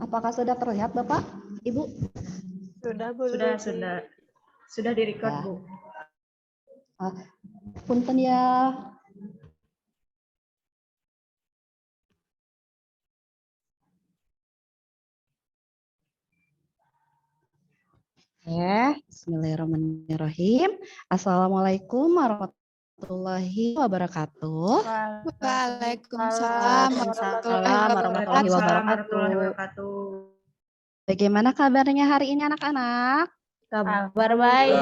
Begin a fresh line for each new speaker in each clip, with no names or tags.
Apakah sudah terlihat Bapak, Ibu?
Sudah, Bu.
Sudah direcord,
Ya.
Bu.
Punten ya. Bismillahirrahmanirrahim. Assalamualaikum warahmatullahi wabarakatuh.
Waalaikumsalam
warahmatullahi
wabarakatuh.
Bagaimana kabarnya hari ini anak-anak?
Kabar baik.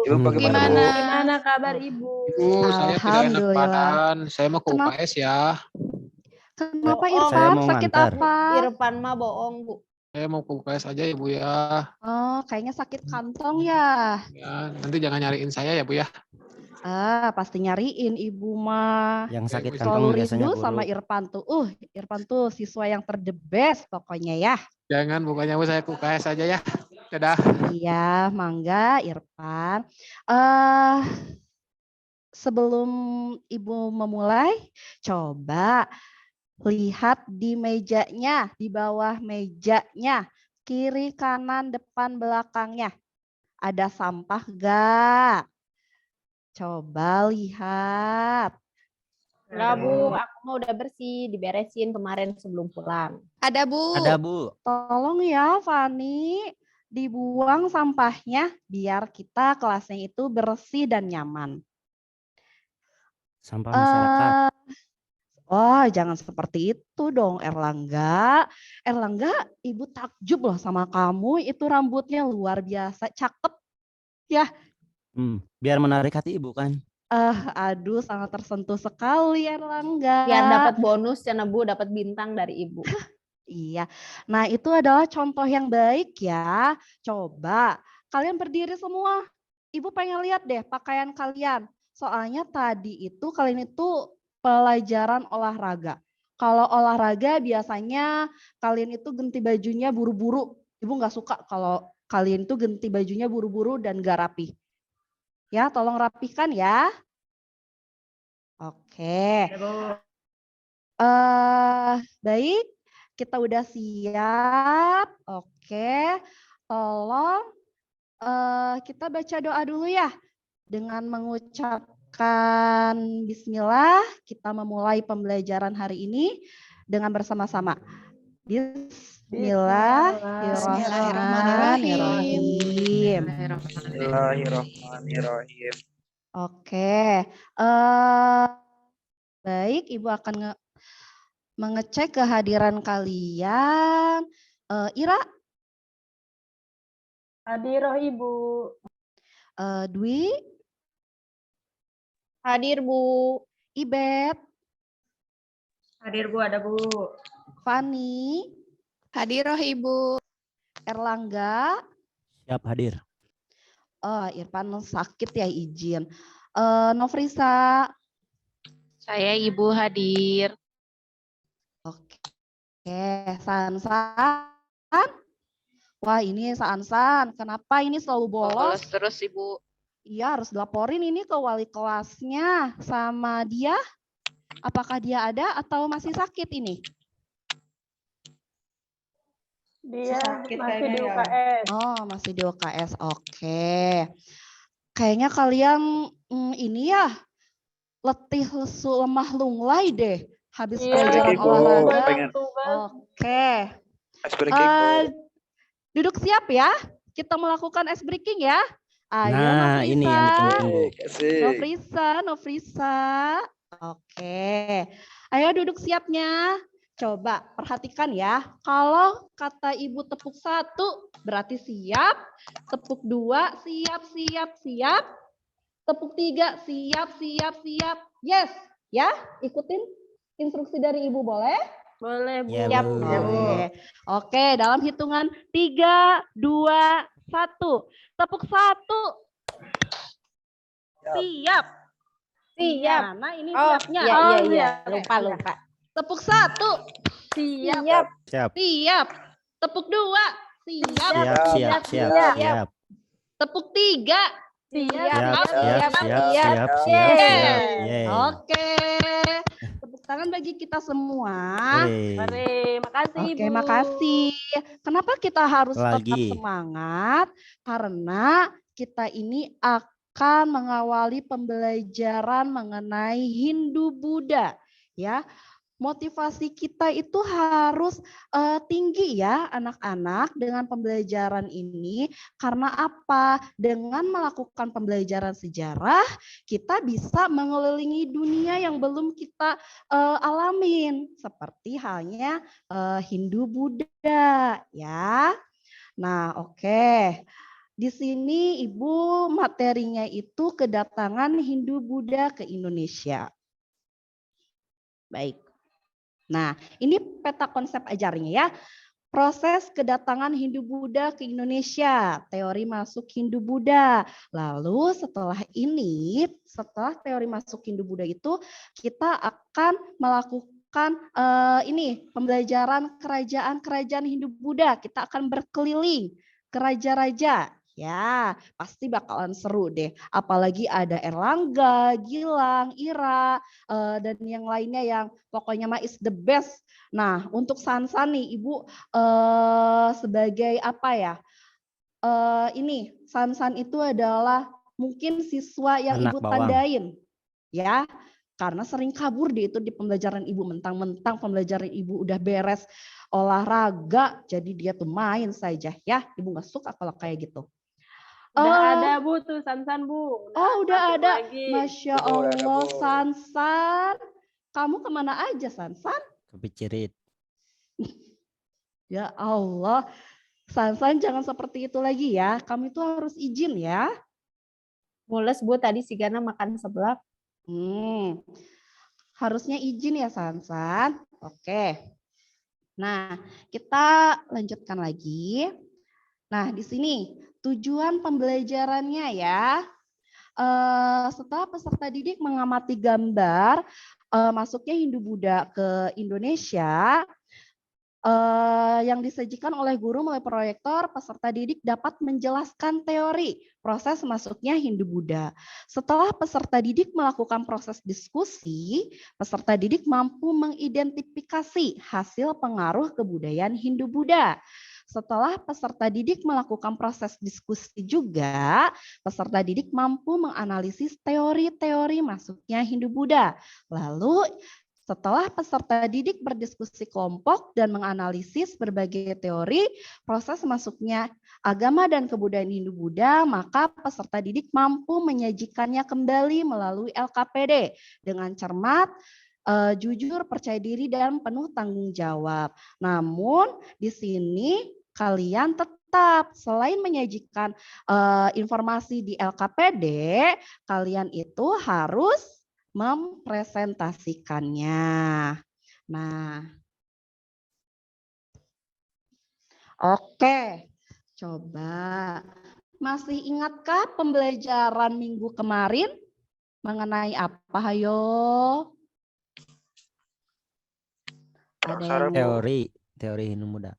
Ibu bagaimana, Bu?
Gimana kabar Ibu?
Ibu, saya tidak enak
Alhamdulillah.
badan. Saya mau ke
Kenapa?
UKS ya.
Kenapa
Bohong.
Saya
Irfan?
mau
Sakit
ngantar.
apa?
Irfan mah bohong, Bu.
Saya mau ke UKS aja ya, Bu ya.
Oh, kayaknya sakit kantong ya.
Ya, nanti jangan nyariin saya ya, Bu ya.
Pasti nyariin ibu mah.
Yang sakit
Selalu
kantong
Selalu
biasanya
rindu
guru.
sama Irfan tuh. Irfan tuh siswa yang the best pokoknya ya.
Jangan, bukannya Bu saya ke UKS aja ya. Dadah.
Iya, mangga Irfan. Sebelum ibu memulai, coba lihat di mejanya, di bawah mejanya, kiri, kanan, depan, belakangnya. Ada sampah gak? Coba lihat.
Enggak, Bu. Aku mah udah bersih, diberesin kemarin sebelum pulang.
Ada, Bu.
Tolong ya Fani, dibuang sampahnya biar kita kelasnya itu bersih dan nyaman.
Sampah masyarakat.
Jangan seperti itu dong Erlangga. Erlangga, ibu takjub loh sama kamu. Itu rambutnya luar biasa, cakep. Ya.
Biar menarik hati Ibu kan.
Aduh, sangat tersentuh sekali Erlangga.
Biar dapat bonus ya, Bu, dapat bintang dari Ibu.
Iya. Nah, itu adalah contoh yang baik ya. Coba kalian berdiri semua. Ibu pengen lihat deh pakaian kalian. Soalnya tadi itu kalian itu pelajaran olahraga. Kalau olahraga biasanya kalian itu ganti bajunya buru-buru. Ibu nggak suka kalau kalian itu ganti bajunya buru-buru dan gak rapi. Ya, tolong rapihkan ya. Oke. Baik, kita udah siap. Oke, tolong kita baca doa dulu ya. Dengan mengucapkan bismillah, kita memulai pembelajaran hari ini dengan bersama-sama. Bismillahirrahmanirrahim.
Bismillahirrahmanirrahim.
Oke, baik, Ibu akan mengecek kehadiran kalian. Ira?
Hadir, Ibu.
Dwi?
Hadir, Bu.
Ibet?
Hadir, Bu, ada Bu.
Fani?
Hadir, Ibu.
Erlangga?
Siap hadir.
Irfan sakit ya, izin. Nofrisa?
Saya Ibu hadir.
Oke, Sansan? Wah, ini Sansan. Kenapa ini selalu bolos?
Terus Ibu.
Iya, harus laporin ini ke wali kelasnya sama dia. Apakah dia ada atau masih sakit ini?
Dia
Sakit
masih
kayaknya
di
ya.
UKS.
Masih di UKS. Oke. Kayaknya kalian ini ya letih, lesu, lemah, lunglai deh habis pelajaran
Ibu.
olahraga.
Pengen.
Oke.
Ice breaking, Bu.
Duduk siap ya. Kita melakukan ice breaking ya. Ayo,
Nah,
Nofrisa.
ini yang ditunggu-tunggu.
Nofrisa. Oke. Ayo duduk siapnya. Coba perhatikan ya. Kalau kata Ibu tepuk 1 berarti siap. Tepuk 2 siap, siap, siap. Tepuk 3 siap, siap, siap. Yes. Ya, ikutin instruksi dari Ibu boleh?
Boleh, Bu.
Ya,
Siap,
Bu.
Oke, dalam hitungan 3, 2, 1. Tepuk 1. Siap.
Siap.
Mana ini
Oh,
siapnya?
iya. Lupa.
Tepuk 1.
Siap.
Siap.
Siap. Tepuk 2. Siap.
Siap.
Tepuk 3.
Siap.
Oke.
Siap.
Tepuk tangan bagi kita semua.
Hore.
Mari, makasih
Oke,
Ibu.
makasih. Kenapa kita harus tetap
Lagi.
semangat? Karena kita ini akan mengawali pembelajaran mengenai Hindu-Buddha, ya. Motivasi kita itu harus tinggi ya anak-anak dengan pembelajaran ini. Karena apa? Dengan melakukan pembelajaran sejarah, kita bisa mengelilingi dunia yang belum kita alamin. Seperti halnya Hindu-Buddha ya. Nah, oke. Di sini Ibu materinya itu kedatangan Hindu-Buddha ke Indonesia. Baik. Nah, ini peta konsep ajarnya ya. Proses kedatangan Hindu-Buddha ke Indonesia, teori masuk Hindu-Buddha. Lalu setelah ini, setelah teori masuk Hindu-Buddha itu, kita akan melakukan ini pembelajaran kerajaan-kerajaan Hindu-Buddha. Kita akan berkeliling ke raja-raja. Ya, pasti bakalan seru deh. Apalagi ada Erlangga, Gilang, Ira, dan yang lainnya yang pokoknya mah is the best. Nah, untuk Sansan nih, Ibu sebagai apa ya? Ini Sansan itu adalah mungkin siswa yang
Anak
Ibu
bawang.
tandain, ya. Karena sering kabur dia itu di pembelajaran Ibu, mentang-mentang pembelajaran Ibu udah beres olahraga, jadi dia tuh main saja ya. Ibu nggak suka kalau kayak gitu.
Udah ada Bu tuh Sansan Bu.
Oh, udah
masuk
ada.
lagi.
Masya Allah, Sansan. Kamu kemana aja, Sansan?
Kepicirit.
Ya Allah, Sansan jangan seperti itu lagi ya. Kamu itu harus izin ya.
Mules Bu tadi si Gana makan seblak.
Harusnya izin ya, Sansan. Oke. Nah, kita lanjutkan lagi. Nah, di sini tujuan pembelajarannya ya. Setelah peserta didik mengamati gambar masuknya Hindu-Buddha ke Indonesia, yang disajikan oleh guru melalui proyektor, peserta didik dapat menjelaskan teori proses masuknya Hindu-Buddha. Setelah peserta didik melakukan proses diskusi, peserta didik mampu mengidentifikasi hasil pengaruh kebudayaan Hindu-Buddha. Setelah peserta didik melakukan proses diskusi juga, peserta didik mampu menganalisis teori-teori masuknya Hindu-Buddha. Lalu setelah peserta didik berdiskusi kelompok dan menganalisis berbagai teori proses masuknya agama dan kebudayaan Hindu-Buddha, maka peserta didik mampu menyajikannya kembali melalui LKPD dengan cermat, jujur, percaya diri, dan penuh tanggung jawab. Namun di sini kalian tetap selain menyajikan informasi di LKPD, kalian itu harus mempresentasikannya. Nah, oke. Coba masih ingatkah pembelajaran minggu kemarin mengenai apa? Hayo. Ada yang
Teori Hindu-Buddha.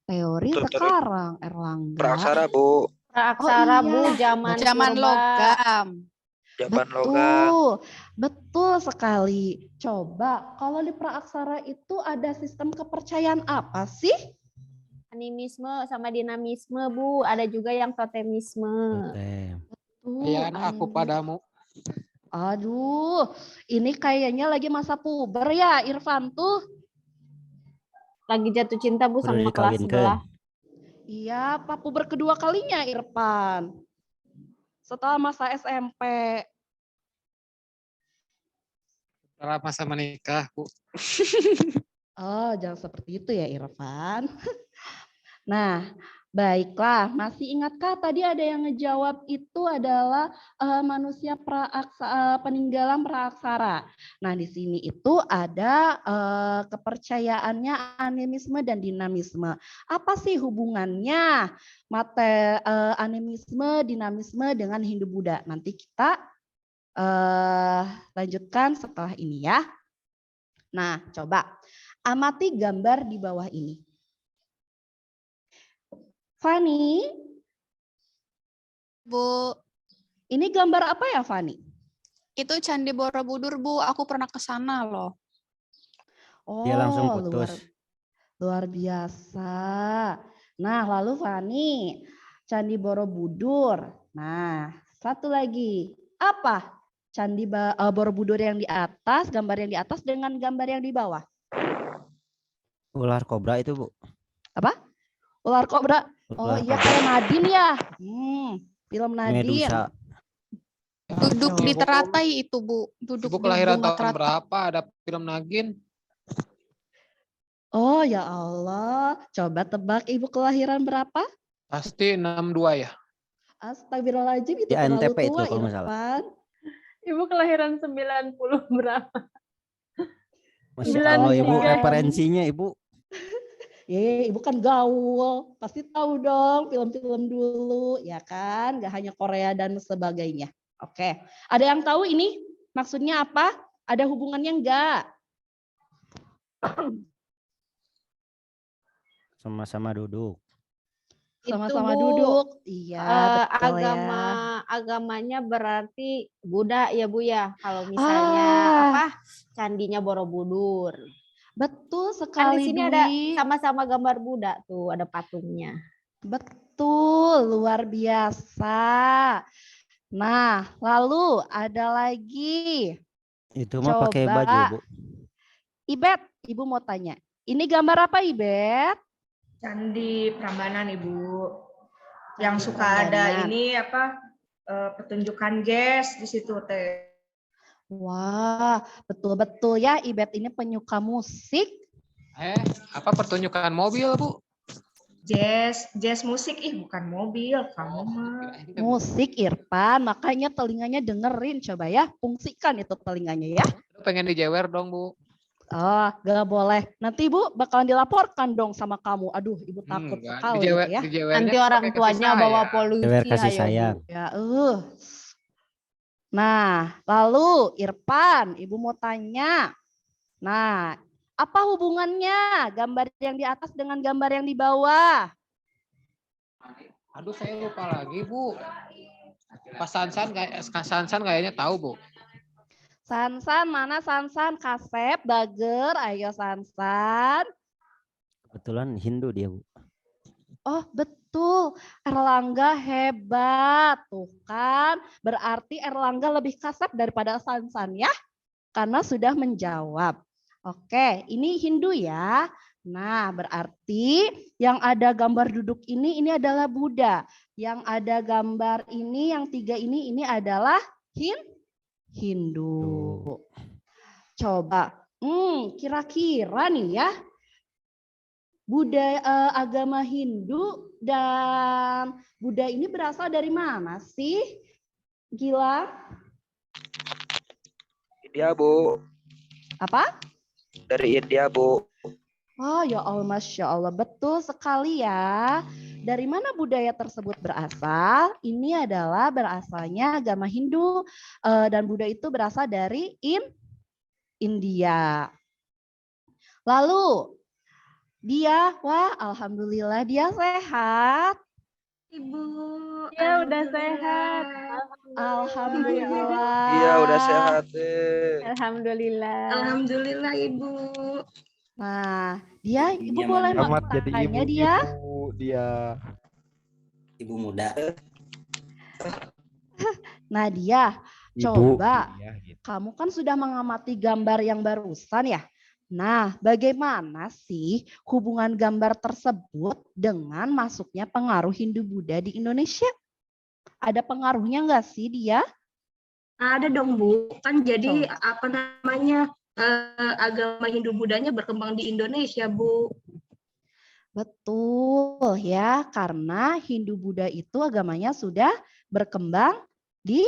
teori sekarang, Erlangga.
Praksara, Bu.
Praaksara
Oh, iya.
Bu zaman
Zaman
purba.
logam.
Jaman logam.
Betul sekali. Coba kalau di praaksara itu ada sistem kepercayaan apa sih?
Animisme sama dinamisme Bu. Ada juga yang totemisme.
Totem.
Kayaan aku padamu.
Aduh, ini kayaknya lagi masa puber ya Irfan tuh.
Lagi jatuh cinta Bu
Udah
sama kelas
dikawinkan.
sebelah.
Iya, Pak puber kedua kalinya Irfan. Setelah masa SMP.
Setelah masa menikah, Bu.
Oh, jangan seperti itu ya Irfan. Nah, baiklah. Masih ingatkah tadi ada yang ngejawab itu adalah manusia peninggalan praaksara. Nah, di sini itu ada kepercayaannya animisme dan dinamisme. Apa sih hubungannya animisme, dinamisme dengan Hindu-Buddha? Nanti kita lanjutkan setelah ini ya. Nah, coba amati gambar di bawah ini. Fani,
Bu,
ini gambar apa ya Fani?
Itu Candi Borobudur, Bu. Aku pernah ke sana loh.
Dia langsung
Oh,
putus.
luar biasa. Nah, lalu Fani, Candi Borobudur. Nah, satu lagi. Apa? Borobudur yang di atas, gambar yang di atas dengan gambar yang di bawah.
Ular kobra itu, Bu.
Apa? Ular kobra. Oh
Ular
iya,
kobra.
kayak Nadine ya. Film Nadine.
Medusa.
Duduk di
Ibu-
teratai itu, Bu. Duduk
Ibu
di
kelahiran
bunga
tahun
teratai.
berapa? Ada film Nagin?
Oh ya Allah. Coba tebak ibu kelahiran berapa?
Pasti 62 ya.
Astagfirullahaladzim, itu
Di
terlalu
NTP itu
tua,
kalau nggak salah.
Irfan.
Ibu kelahiran 90 berapa?
Masya Allah, Ibu
93.
referensinya, Ibu.
Ibu kan gaul, pasti tahu dong film-film dulu, ya kan? Gak hanya Korea dan sebagainya. Oke, ada yang tahu ini maksudnya apa? Ada hubungannya enggak?
Sama-sama duduk.
Sama-sama
Bu,
duduk. Iya, betul
agama
ya.
agamanya berarti Buddha ya Bu ya. Kalau misalnya apa candinya Borobudur.
Betul
Kan di
sekali,
sini ada
Dwi.
sama-sama gambar Buddha tuh, ada patungnya.
Betul, luar biasa. Nah, lalu ada lagi.
Itu mah pakai
Coba.
baju, Bu.
Ibet, Ibu mau tanya. Ini gambar apa, Ibet?
Candi Prambanan, Ibu. Yang
Candi
suka ada
Prambanan.
ini apa pertunjukan jazz di situ teh.
Wah, betul-betul ya, Ibet ini penyuka musik.
Apa pertunjukan mobil, Bu?
Jazz musik, bukan mobil, kamu mah.
Musik, Irfan, makanya telinganya dengerin. Coba ya, fungsikan itu telinganya ya.
Pengen dijewer dong, Bu.
Oh, gak boleh. Nanti Ibu bakalan dilaporkan dong sama kamu. Aduh, Ibu takut
Enggak.
sekali ya.
Dijewernya
Nanti
pakai
orang
kasih
tuanya bawa
sayang.
polusi.
Jewer kasih
ayo, Bu.
sayang.
Ya, Nah, lalu Irfan, Ibu mau tanya. Nah, apa hubungannya gambar yang di atas dengan gambar yang di bawah?
Aduh, saya lupa lagi, Bu. Pas Sansan kayaknya tahu, Bu.
Sansan, mana Sansan? Kasep, Bager, ayo Sansan.
Kebetulan Hindu dia, Bu.
Oh betul, Erlangga hebat. Tuh kan, berarti Erlangga lebih kasep daripada Sansan ya. Karena sudah menjawab. Oke, ini Hindu ya. Nah, berarti yang ada gambar duduk ini adalah Buddha. Yang ada gambar ini, yang tiga ini adalah Hindu. Coba, kira-kira nih ya, budaya agama Hindu dan Buddha ini berasal dari mana sih? Gila?
India, Bu.
Apa?
Dari India, Bu.
Oh ya Allah, Masya Allah, betul sekali ya. Dari mana budaya tersebut berasal? Ini adalah berasalnya agama Hindu dan Buddha itu berasal dari India. Lalu dia, wah alhamdulillah dia sehat.
Ibu.
Ya udah sehat.
Alhamdulillah.
Iya, udah sehat deh.
Alhamdulillah.
Alhamdulillah, Ibu.
Nah, dia ibu boleh
Selamat jadi
tanya dia.
ibu-ibu dia.
Ibu muda.
Nah, dia
Ibu.
coba.
Iya, gitu.
Kamu kan sudah mengamati gambar yang barusan ya. Nah, bagaimana sih hubungan gambar tersebut dengan masuknya pengaruh Hindu-Buddha di Indonesia? Ada pengaruhnya nggak sih dia?
Ada dong, Bu. Kan jadi apa namanya agama Hindu-Budanya berkembang di Indonesia, Bu.
Betul ya, karena Hindu-Buddha itu agamanya sudah berkembang di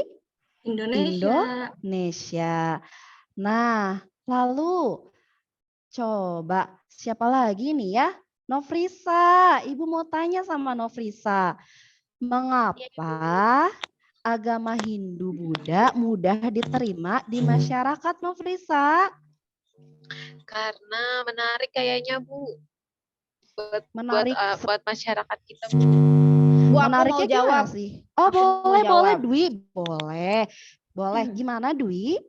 Indonesia. Nah, lalu coba siapa lagi nih ya? Nofrisa, Ibu mau tanya sama Nofrisa. Mengapa agama Hindu-Buddha mudah diterima di masyarakat, Nofrisa?
Karena menarik kayaknya, Bu.
Menarik.
Buat masyarakat kita, Bu.
Bu, aku
Menariknya
mau jawab.
gimana sih? Oh,
Aku mau
boleh
jawab.
Dwi, boleh. Boleh. Gimana Dwi?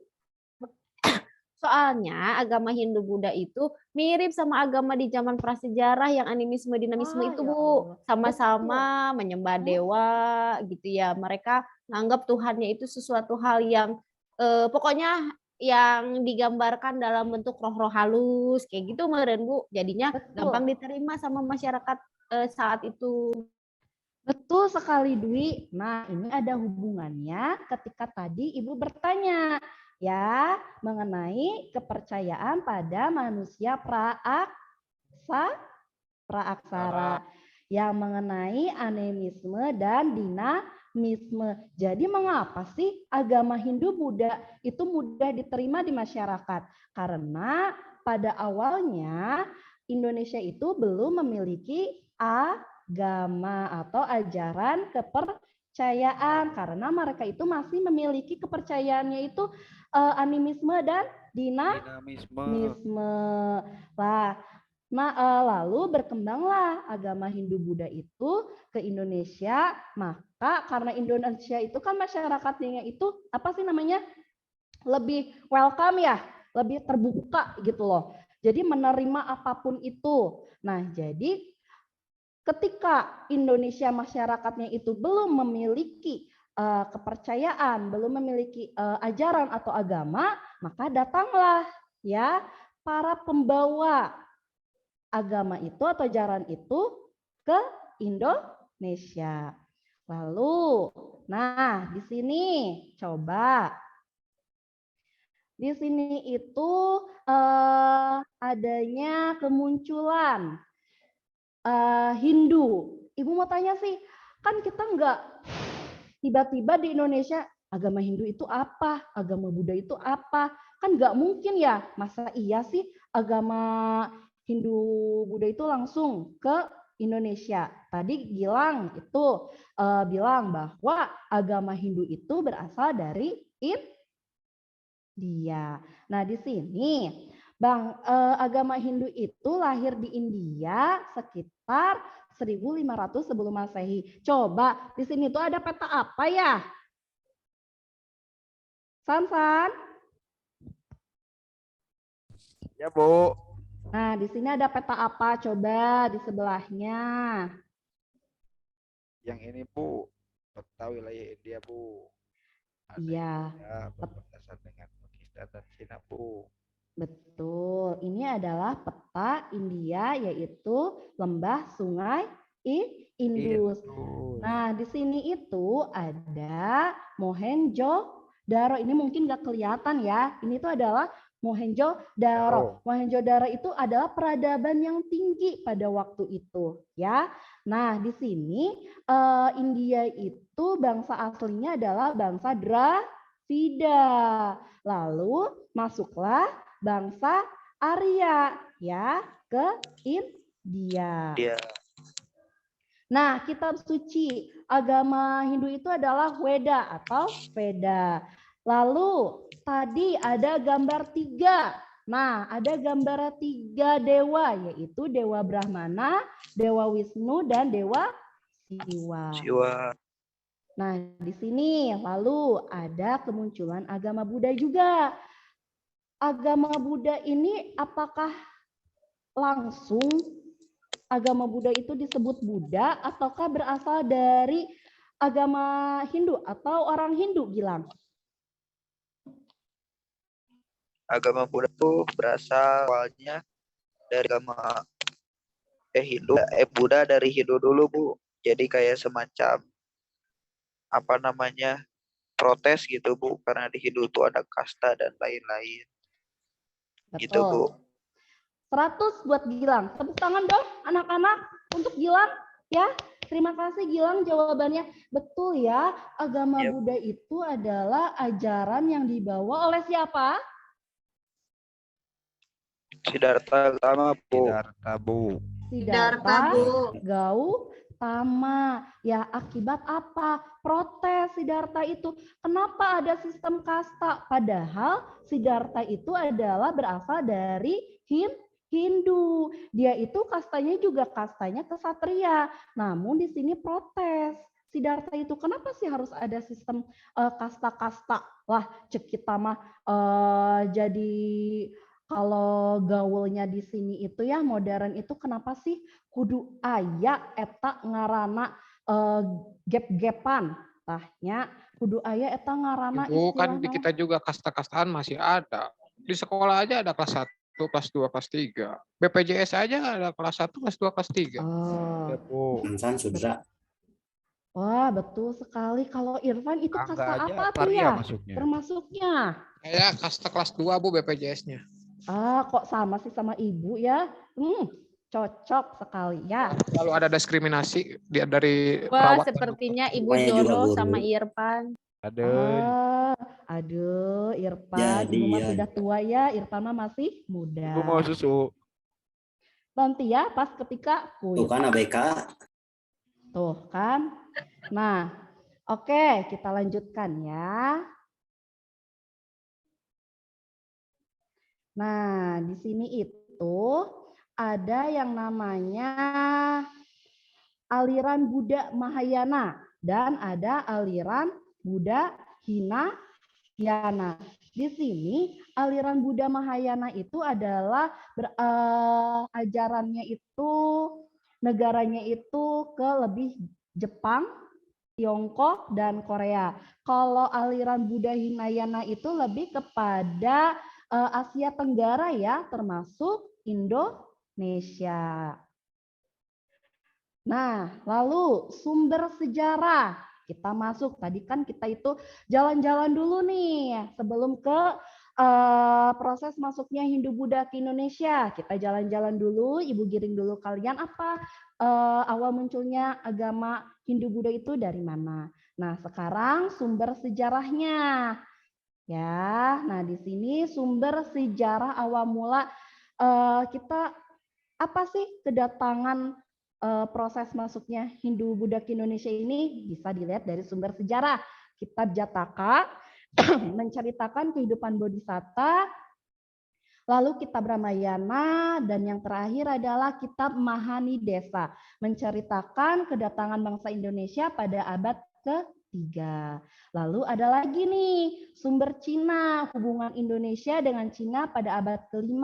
Soalnya agama Hindu Buddha itu mirip sama agama di zaman prasejarah yang animisme dinamisme itu,
Ya
Bu.
Allah.
Sama-sama menyembah dewa gitu ya. Mereka nganggap Tuhannya itu sesuatu hal yang pokoknya yang digambarkan dalam bentuk roh-roh halus kayak gitu meren, Bu. Jadinya gampang diterima sama masyarakat saat itu.
Betul sekali Dwi. Nah, ini ada hubungannya ketika tadi Ibu bertanya ya mengenai kepercayaan pada manusia praaksara yang mengenai animisme dan dinamisme. Jadi mengapa sih agama Hindu Buddha itu mudah diterima di masyarakat? Karena pada awalnya Indonesia itu belum memiliki agama atau ajaran kepercayaan karena mereka itu masih memiliki kepercayaannya itu animisme dan dinamisme. Lalu berkembanglah agama Hindu Buddha itu ke Indonesia. Maka karena Indonesia itu kan masyarakatnya itu apa sih namanya lebih welcome ya, lebih terbuka gitu loh. Jadi menerima apapun itu. Nah jadi ketika Indonesia masyarakatnya itu belum memiliki kepercayaan, belum memiliki ajaran atau agama, maka datanglah ya para pembawa agama itu atau ajaran itu ke Indonesia. Lalu, nah di sini coba di sini itu adanya kemunculan Hindu. Ibu mau tanya sih, kan kita nggak tiba-tiba di Indonesia agama Hindu itu apa, agama Buddha itu apa, kan nggak mungkin ya, masa iya sih agama Hindu Buddha itu langsung ke Indonesia. Tadi Gilang itu bilang bahwa agama Hindu itu berasal dari India. Nah di sini agama Hindu itu lahir di India sekitar 1500 sebelum Masehi. Coba di sini tuh ada peta apa ya? San?
Ya, Bu.
Nah, di sini ada peta apa? Coba di sebelahnya.
Yang ini, Bu. Peta wilayah India, Bu.
Iya.
Berbatasan dengan Pakistan dan Cina, Bu.
Betul. Ini adalah peta India yaitu lembah sungai Indus. Nah, di sini itu ada Mohenjo-daro. Ini mungkin nggak kelihatan ya. Ini tuh adalah Mohenjo-daro. Mohenjo-daro itu adalah peradaban yang tinggi pada waktu itu, ya. Nah, di sini India itu bangsa aslinya adalah bangsa Dravida. Lalu masuklah bangsa Arya ya ke India. Nah, kitab suci agama Hindu itu adalah Weda atau Veda. Lalu tadi ada gambar 3. Nah, ada gambar 3 dewa yaitu Dewa Brahmana, Dewa Wisnu dan Dewa Siwa. Nah, di sini lalu ada kemunculan agama Buddha juga. Agama Buddha ini apakah langsung agama Buddha itu disebut Buddha ataukah berasal dari agama Hindu atau orang Hindu, Gilang?
Agama Buddha itu berasal awalnya dari agama Hindu. Buddha dari Hindu dulu, Bu. Jadi kayak semacam apa namanya protes gitu, Bu, karena di Hindu itu ada kasta dan lain-lain.
Betul.
Gitu, Bu.
100 buat Gilang. Tepuk tangan dong anak-anak untuk Gilang ya. Terima kasih Gilang jawabannya. Betul ya, agama Buddha itu adalah ajaran yang dibawa oleh siapa?
Siddhartha Gautama, Bu.
Siddhartha Gautama. Ya, akibat apa? Protes Siddhartha itu. Kenapa ada sistem kasta? Padahal Siddhartha itu adalah berasal dari Hindu. Dia itu kastanya juga kastanya kesatria. Namun di sini protes. Siddhartha itu kenapa sih harus ada sistem kasta-kasta? Wah, cek kita mah jadi kalau gaulnya di sini itu ya modern itu kenapa sih kudu aya eta ngaranna gap-gapan? Tahnya kudu aya eta ngaranna
Ibu kan di
istilahna
kita juga kasta-kastaan masih ada. Di sekolah aja ada kelas 1, kelas 2, kelas 3. BPJS aja ada kelas 1, kelas 2, kelas 3.
Oh,
Ya, Bu.
Sansan Sudra.
wah betul sekali. Kalau Irfan itu
Angga
kasta
aja
apa tuh
varia
ya?
masuknya.
Termasuknya.
Saya kasta kelas 2 Bu BPJS-nya.
Ah, kok sama sih sama ibu ya? Cocok sekali ya.
Lalu ada diskriminasi dari
Wah,
perawat.
sepertinya Ibu
Namanya juga
Jono
guru.
sama Irfan.
Ada.
Aduh, Irfan,
Jadi
ibu mah
ya.
sudah tua ya, Irfan mah masih muda.
Ibu mau susu.
Nanti ya pas ketika
Tuh
kuis.
kan ABK.
Tuh kan. Nah, oke, kita lanjutkan ya. Nah, di sini itu ada yang namanya aliran Buddha Mahayana dan ada aliran Buddha Hinayana. Di sini aliran Buddha Mahayana itu adalah ajarannya itu negaranya itu ke lebih Jepang, Tiongkok dan Korea. Kalau aliran Buddha Hinayana itu lebih kepada Asia Tenggara ya, termasuk Indonesia. Nah, lalu sumber sejarah. Kita masuk, tadi kan kita itu jalan-jalan dulu nih sebelum ke proses masuknya Hindu-Buddha ke Indonesia. Kita jalan-jalan dulu, Ibu giring dulu kalian apa awal munculnya agama Hindu-Buddha itu dari mana. Nah, sekarang sumber sejarahnya. Ya, nah di sini sumber sejarah awal mula kita apa sih kedatangan proses masuknya Hindu-Buddha ke Indonesia ini bisa dilihat dari sumber sejarah. Kitab Jataka menceritakan kehidupan Bodhisatta, lalu kitab Ramayana, dan yang terakhir adalah kitab Mahani Desa menceritakan kedatangan bangsa Indonesia pada abad ke-3. Lalu ada lagi nih sumber Cina, hubungan Indonesia dengan Cina pada abad ke-5,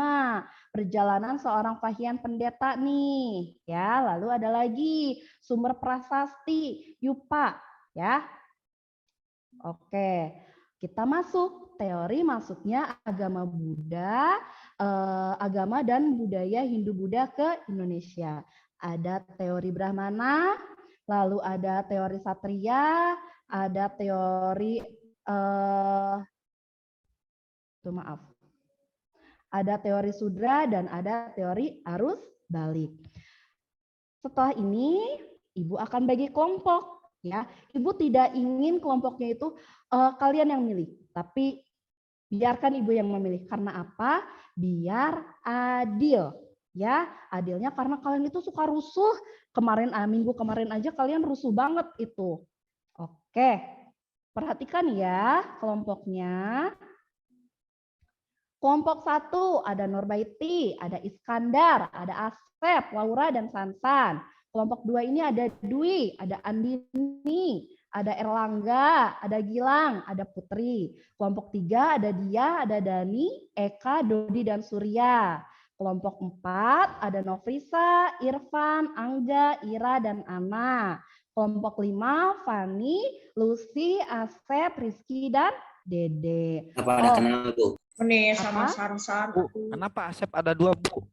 perjalanan seorang Fahian pendeta nih, ya. Lalu ada lagi sumber prasasti Yupa, ya. Oke, kita masuk teori masuknya agama Buddha, agama dan budaya Hindu-Buddha ke Indonesia. Ada teori Brahmana, lalu ada teori Satria, ada teori ada teori Sudra dan ada teori arus balik. Setelah ini Ibu akan bagi kelompok ya. Ibu tidak ingin kelompoknya itu kalian yang milih, tapi biarkan Ibu yang memilih. Karena apa? Biar adil. Ya, adilnya karena kalian itu suka rusuh. Minggu kemarin aja kalian rusuh banget itu. Oke, perhatikan ya kelompoknya. Kelompok 1 ada Nurbaiti, ada Iskandar, ada Asep, Laura, dan Sansan. Kelompok 2 ini ada Dwi, ada Andini, ada Erlangga, ada Gilang, ada Putri. Kelompok 3 ada Dia, ada Dani, Eka, Dodi, dan Surya. Kelompok 4 ada Nofrisa, Irfan, Angga, Ira, dan Ana. Kelompok 5 Fani, Lucy, Asep, Rizky, dan Dede.
Apa ada kenal, Bu?
Nih
sama
Sansan.
Bu, kenapa Asep ada 2, Bu?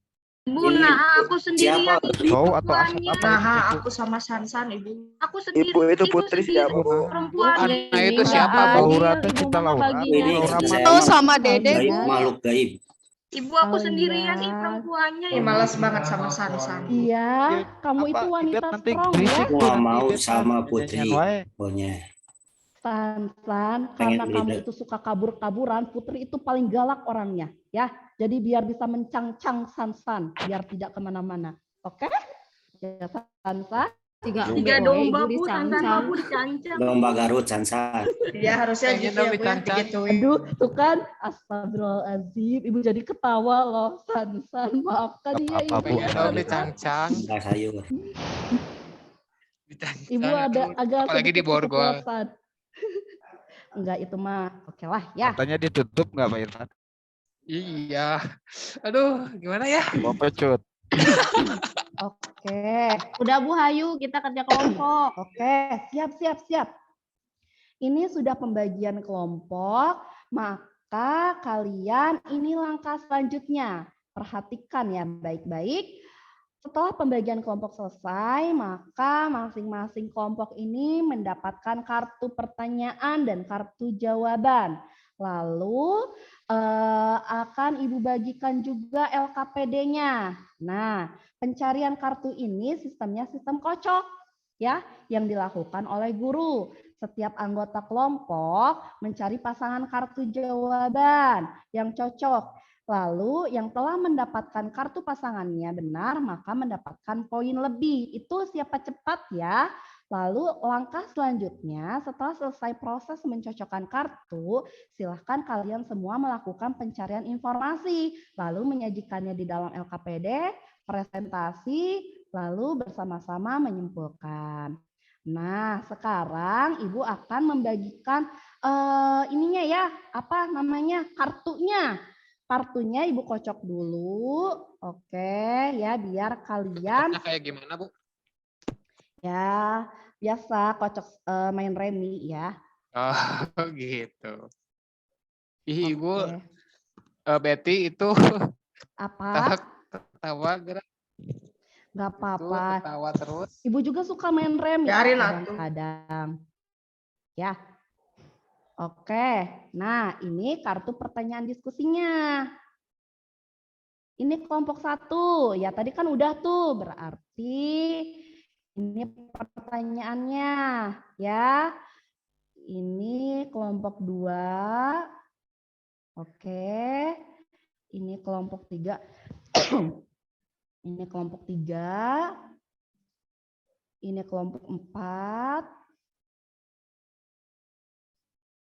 Bu, nah aku sendirian.
Cowok atau Asep apa?
Nah, aku sama Sansan, Ibu. Aku sendiri.
Ibu itu Putri
sendiri,
siapa, Bu?
perempuan.
Nah, itu siapa, Bu?
Laura teh cinta Laura.
Ini
Laura
saya
Atau
mah
sama Dede,
gaib,
Bu.
makhluk gaib.
Ibu aku
Kalian.
sendirian nih perempuannya. Ya malas banget sama Sansan.
Iya, kamu itu wanita
nanti
strong
berisik,
ya.
Bu,
Gua
nanti
mau
Ibet
sama
nanti
Putri.
nyanyian wae.
Pokoknya.
Sansan,
Pengen
karena
beli
kamu
deh.
itu suka kabur-kaburan, Putri itu paling galak orangnya, ya. Jadi biar bisa mencang-cang Sansan, biar tidak kemana-mana. Oke? Ya, Sansan.
Tiga domba, Bu. Sansan aku dicancang.
Domba Garut, Sansan.
Ya harusnya
Pengen
gitu
dong
ya, Bu, ya,
dicancang.
digituin.
Aduh, tuh kan, astagfirullahaladzim, Ibu jadi ketawa loh, Sansan. Maafkan ya,
Apa-apa,
Ibu.
Bu.
Pengen dong dicangcang.
Enggak sayur.
Ditanya
Ibu
sana
ada
tuh,
agak
apalagi di
sedikit
borgol.
keceplosan. Enggak, itu mah oke lah ya.
Matanya ditutup nggak Pak Irfan?
Iya. Aduh, gimana ya?
Mau pecut.
Oke.
Udah Bu, hayu kita kerja kelompok.
Oke, siap. Ini sudah pembagian kelompok, maka kalian ini langkah selanjutnya. Perhatikan ya baik-baik. Setelah pembagian kelompok selesai, maka masing-masing kelompok ini mendapatkan kartu pertanyaan dan kartu jawaban. Lalu akan Ibu bagikan juga LKPD-nya. Nah, pencarian kartu ini sistemnya sistem kocok ya, yang dilakukan oleh guru. Setiap anggota kelompok mencari pasangan kartu jawaban yang cocok. Lalu yang telah mendapatkan kartu pasangannya benar, maka mendapatkan poin lebih. Itu siapa cepat ya. Lalu langkah selanjutnya setelah selesai proses mencocokkan kartu, silahkan kalian semua melakukan pencarian informasi. Lalu menyajikannya di dalam LKPD, presentasi, lalu bersama-sama menyimpulkan. Nah, sekarang Ibu akan membagikan ininya ya, apa namanya, kartunya. Kartunya Ibu kocok dulu, oke ya, biar kalian
Kayak gimana, Bu?
ya biasa kocok main remi ya.
Oh, gitu. Ih, Ibu,
Oke.
Betty itu
Apa?
ketawa gerak.
Nggak
Tuh,
apa-apa.
ketawa terus.
Ibu juga suka main remi
Biarin atuh.
kadang-kadang. Ya. Oke, nah ini kartu pertanyaan diskusinya. Ini kelompok 1, ya tadi kan udah tuh, berarti ini pertanyaannya ya. Ini kelompok 2, oke. Ini kelompok 3, ini kelompok 3, ini kelompok 4,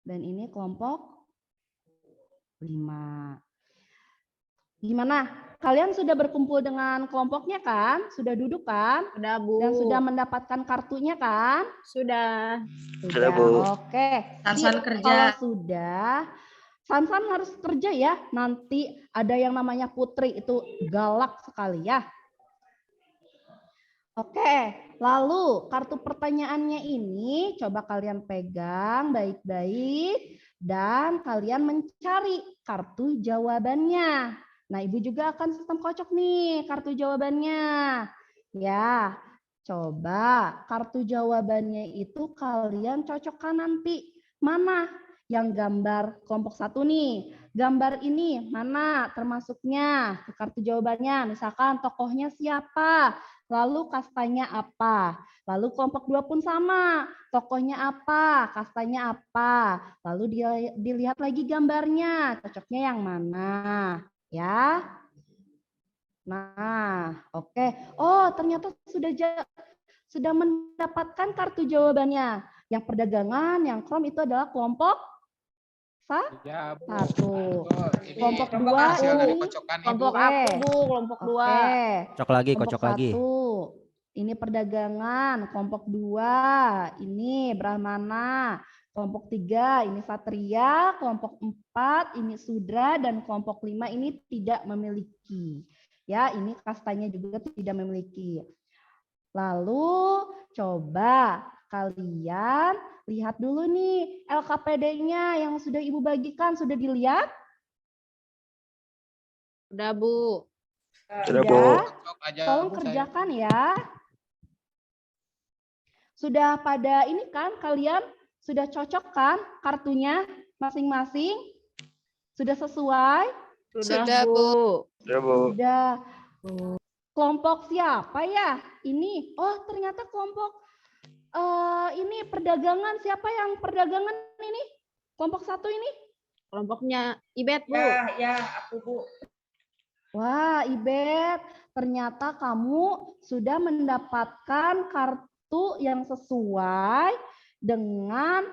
dan ini kelompok 5. Gimana? Kalian sudah berkumpul dengan kelompoknya kan? Sudah duduk kan?
Udah Bu.
Dan sudah mendapatkan kartunya kan?
Sudah.
Sudah, Bu.
Oke.
Sansan
Sip.
kerja.
Kalau sudah, Sansan harus kerja ya. Nanti ada yang namanya Putri, itu galak sekali ya. Oke, lalu kartu pertanyaannya ini coba kalian pegang baik-baik dan kalian mencari kartu jawabannya. Nah, Ibu juga akan sistem kocok nih kartu jawabannya. Ya, coba kartu jawabannya itu kalian cocokkan nanti. Mana yang gambar kelompok 1 nih? Gambar ini mana termasuknya ke kartu jawabannya? Misalkan tokohnya siapa? Lalu kastanya apa? Lalu kelompok 2 pun sama. Tokohnya apa? Kastanya apa? Lalu dilihat lagi gambarnya. Cocoknya yang mana? Ya. Nah, oke. Oh, ternyata sudah mendapatkan kartu jawabannya. Yang perdagangan, yang krom itu adalah kelompok
Ya, Bu.
1.
Betul. Ini
Kelompok 2
hasil dari
ini
kocokan Ibu.
Kelompok aku Bu, kelompok 2.
Oke.
Kocok lagi.
1, ini perdagangan. Kelompok 2, ini Brahmana. Kelompok 3, ini Satria. Kelompok 4, ini Sudra. Dan kelompok 5 ini tidak memiliki. Ya, ini kastanya juga tidak memiliki. Lalu coba kalian lihat dulu nih LKPD-nya yang sudah Ibu bagikan. Sudah dilihat?
Udah Bu.
Sudah, Bu.
Cocok aja,
Tolong
Bu, saya.
kerjakan ya. Sudah pada ini kan kalian sudah cocok kan kartunya masing-masing? Sudah sesuai?
Sudah, Bu.
Sudah, Bu.
Sudah. Kelompok siapa ya? Ini. Oh, ternyata kelompok ini perdagangan. Siapa yang perdagangan ini? Kelompok 1 ini?
Kelompoknya Ibet Bu.
Ya, aku Bu.
Wah, Ibet, ternyata kamu sudah mendapatkan kartu yang sesuai dengan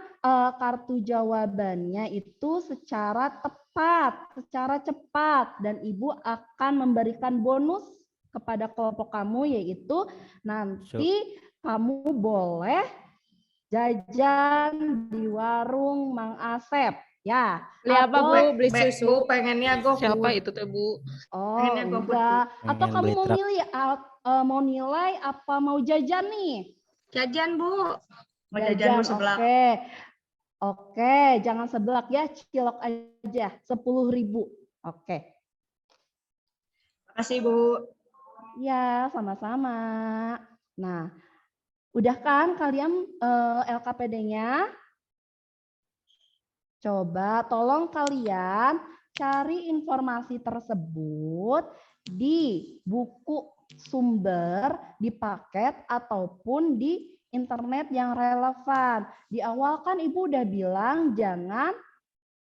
kartu jawabannya itu secara tepat, secara cepat. Dan Ibu akan memberikan bonus kepada kelompok kamu, yaitu nanti kamu boleh jajan di warung Mang Asep, ya.
Beli apa, Bu?
Atau
Beli susu?
Bu, pengennya GoFood.
Siapa itu teh, Bu?
oh
Pengennya GoFood, Bu.
enggak. Atau
Pengen
kamu
beli
mau
truk.
milih mau nilai apa mau jajan nih?
Jajan, Bu. Mau jajan Bu sebelah.
Oke. Oke, jangan seblak ya, cilok aja 10.000. Oke.
Makasih, Bu.
Ya, sama-sama. Nah, udah kan kalian LKPD-nya? Coba tolong kalian cari informasi tersebut di buku sumber, di paket, ataupun di internet yang relevan. Di awal kan Ibu udah bilang jangan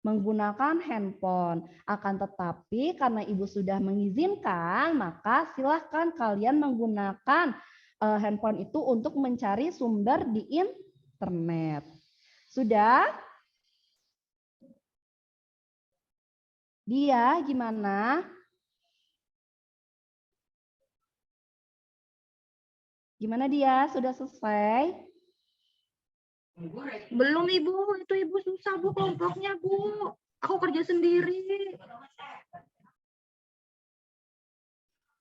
menggunakan handphone. Akan tetapi karena Ibu sudah mengizinkan, maka silahkan kalian menggunakan handphone itu untuk mencari sumber di internet. Sudah? Dia gimana? Gimana dia? Sudah selesai?
Belum, Ibu. Itu Ibu susah, Bu, kelompoknya, Bu. Aku kerja sendiri.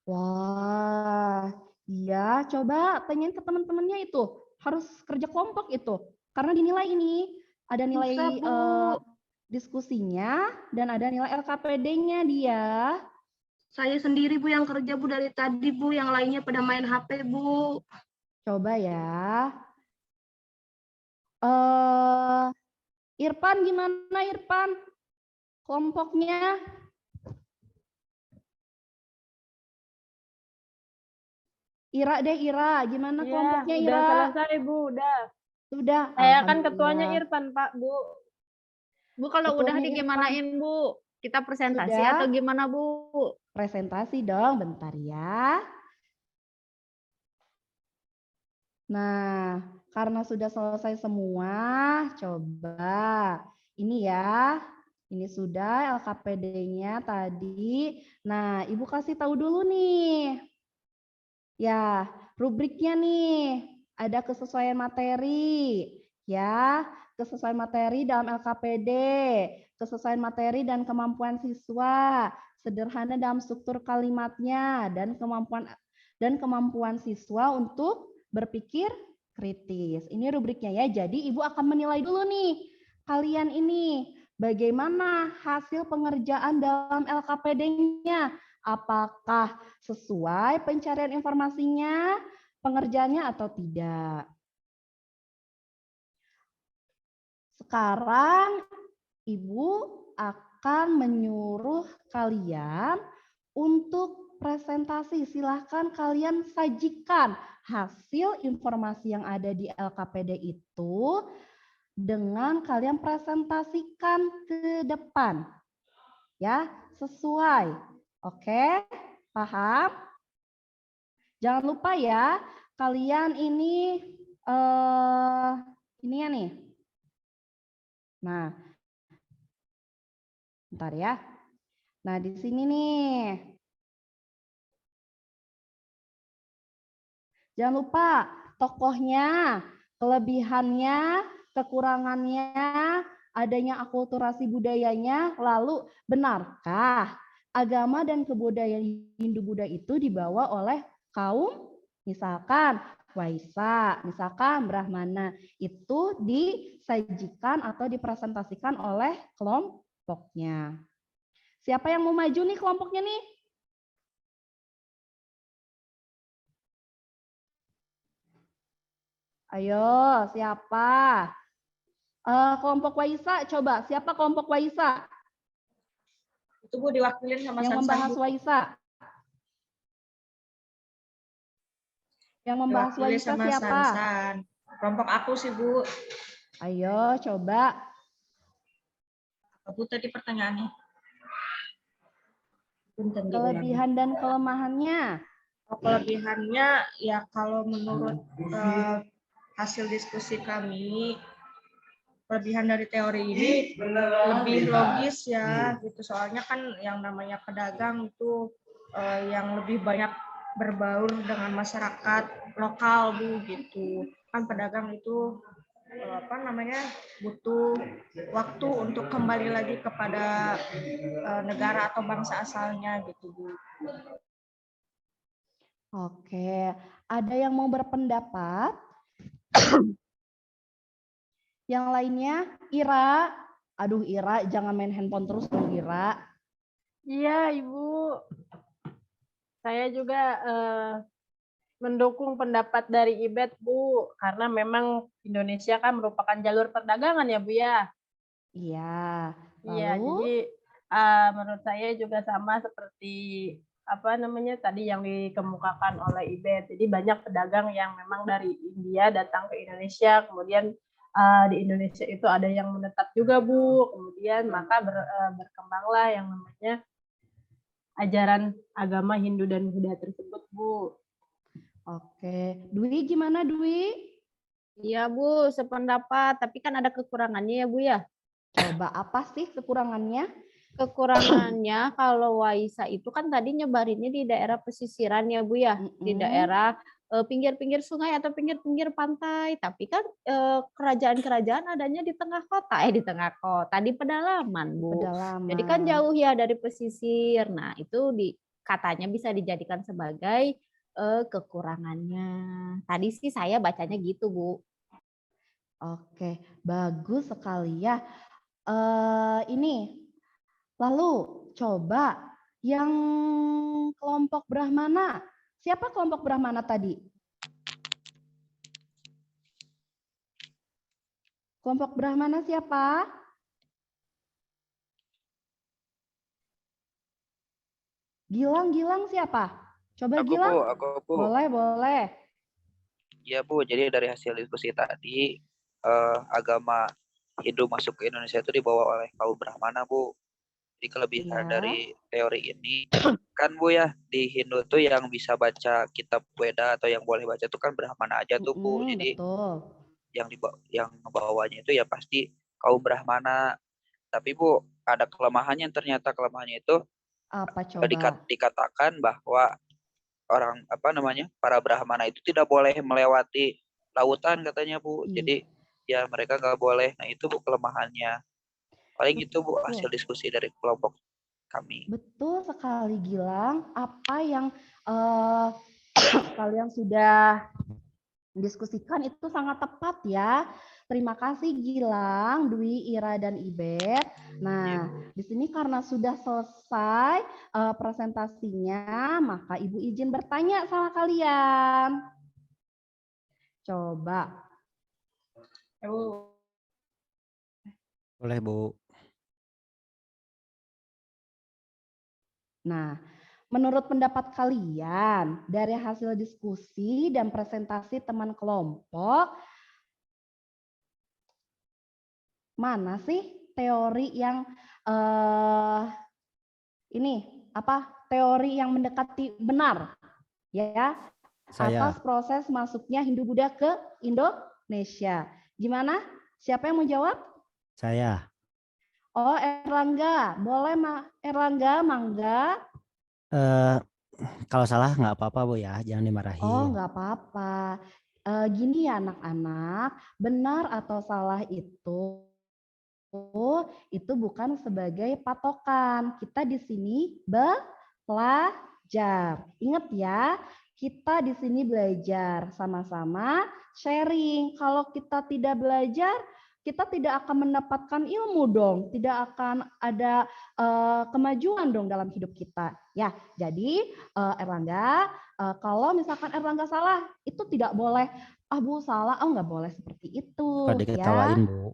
Wah, iya. Coba tanyain ke teman-temannya itu. Harus kerja kelompok itu. Karena dinilai ini. Ada nilai
Susah, Bu.
diskusinya dan ada nilai LKPD-nya dia.
Saya sendiri, Bu, yang kerja, Bu, dari tadi, Bu. Yang lainnya pada main HP, Bu.
Coba ya. Irfan gimana Irfan? Kelompoknya? Ira deh Ira, gimana kelompoknya Ira?
Udah selesai, Bu, udah.
Sudah.
Saya kan ketuanya
Alhamdulillah.
Irfan, Pak, Bu. Bu, kalau udah
Ketuanya
digimanain, Bu? Kita presentasi
Sudah.
atau gimana, Bu?
Presentasi dong, bentar ya. Nah, karena sudah selesai semua, coba ini ya. Ini sudah LKPD-nya tadi. Nah, Ibu kasih tahu dulu nih. Ya, rubriknya nih. Ada kesesuaian materi. Ya, kesesuaian materi dalam LKPD. Kesesuaian materi dan kemampuan siswa. Sederhana dalam struktur kalimatnya. Dan kemampuan siswa untuk berpikir kritis. Ini rubriknya ya. Jadi Ibu akan menilai dulu nih. Kalian ini bagaimana hasil pengerjaan dalam LKPD-nya? Apakah sesuai pencarian informasinya, pengerjaannya atau tidak? Sekarang Ibu akan menyuruh kalian untuk presentasi. Silahkan kalian sajikan hasil informasi yang ada di LKPD itu dengan kalian presentasikan ke depan. Ya, sesuai. Oke, paham? Jangan lupa ya, kalian ini ya nih. Nah, bentar ya. Nah, di sini nih. Jangan lupa tokohnya, kelebihannya, kekurangannya, adanya akulturasi budayanya, lalu benarkah agama dan kebudayaan Hindu-Buddha itu dibawa oleh kaum misalkan Waisa, misalkan Brahmana, itu disajikan atau dipresentasikan oleh kelompoknya. Siapa yang mau maju nih kelompoknya nih? Ayo, siapa? Kelompok Waisa, coba. Siapa kelompok Waisa?
Itu Bu diwakilin sama
Yang
Sansan,
membahas
Bu.
Waisa. Yang membahas
Diwakili
Waisa
sama
siapa?
Sansan. Kelompok aku sih, Bu.
Ayo, coba.
Apa Bu tadi pertanyaannya? Punten, diulangi.
Kelebihan dan kelemahannya.
Kelebihannya ya kalau menurut hasil diskusi kami, kelebihan dari teori ini lebih logis ya gitu, soalnya kan yang namanya pedagang itu yang lebih banyak berbaur dengan masyarakat lokal Bu gitu. Kan pedagang itu butuh waktu untuk kembali lagi kepada negara atau bangsa asalnya gitu Bu.
Oke, ada yang mau berpendapat? Yang lainnya, Ira. Aduh Ira, jangan main handphone terus dong Ira.
Iya, Ibu. Saya juga mendukung pendapat dari Ibet, Bu. Karena memang Indonesia kan merupakan jalur perdagangan ya, Bu ya.
Iya.
Iya,
Lalu?
jadi menurut saya juga sama seperti tadi yang dikemukakan oleh Ibet. Jadi banyak pedagang yang memang dari India datang ke Indonesia, kemudian di Indonesia itu ada yang menetap juga Bu. Kemudian maka berkembanglah yang namanya ajaran agama Hindu dan Buddha tersebut Bu.
Oke, Dwi gimana Dwi?
Iya Bu, sependapat. Tapi kan ada kekurangannya ya Bu ya.
Coba apa sih kekurangannya?
Kekurangannya kalau Waisa itu kan tadi nyebarinnya di daerah pesisiran ya Bu ya, di daerah pinggir-pinggir sungai atau pinggir-pinggir pantai. Tapi kan kerajaan-kerajaan adanya di tengah kota, di pedalaman Bu.
Pedalaman.
Jadi kan jauh ya dari pesisir. Nah itu katanya bisa dijadikan sebagai kekurangannya. Tadi sih saya bacanya gitu Bu.
Oke, bagus sekali ya. Ini, lalu coba yang kelompok Brahmana. Siapa kelompok Brahmana tadi? Kelompok Brahmana siapa? Gilang siapa? Coba
Aku
Gilang.
Bu, aku Bu.
Boleh.
Iya Bu, jadi dari hasil diskusi tadi agama Hindu masuk ke Indonesia itu dibawa oleh kaum Brahmana Bu. Jadi kelebihan dari teori ini kan Bu ya, di Hindu tuh yang bisa baca kitab Weda atau yang boleh baca itu kan Brahmana aja tuh Bu. Jadi
betul.
yang ngebawanya itu ya pasti kaum Brahmana. Tapi Bu, ada kelemahannya, ternyata kelemahannya itu
Apa coba?
dikatakan bahwa para Brahmana itu tidak boleh melewati lautan katanya Bu. Jadi ya mereka nggak boleh. Nah itu Bu kelemahannya. Paling itu Bu hasil diskusi dari kelompok kami.
Betul sekali Gilang. Apa yang kalian sudah diskusikan itu sangat tepat ya. Terima kasih Gilang, Dwi, Ira, dan Ibet. Nah, di sini karena sudah selesai presentasinya, maka Ibu izin bertanya sama kalian. Coba.
Boleh Bu.
Nah, menurut pendapat kalian dari hasil diskusi dan presentasi teman kelompok, mana sih teori yang teori yang mendekati benar ya atas proses masuknya Hindu-Buddha ke Indonesia? Gimana? Siapa yang mau jawab?
Saya.
Oh, Erlangga. Boleh Erlangga, mangga.
Kalau salah nggak apa-apa Bu ya, jangan dimarahin.
Oh, nggak apa-apa. Gini ya anak-anak, benar atau salah itu bukan sebagai patokan. Kita di sini belajar. Ingat ya, kita di sini belajar sama-sama sharing. Kalau kita tidak belajar, kita tidak akan mendapatkan ilmu dong, tidak akan ada kemajuan dong dalam hidup kita. Ya, jadi Erlangga, kalau misalkan Erlangga salah, itu tidak boleh. Bu salah, nggak boleh seperti itu.
Kalau diketawain Bu.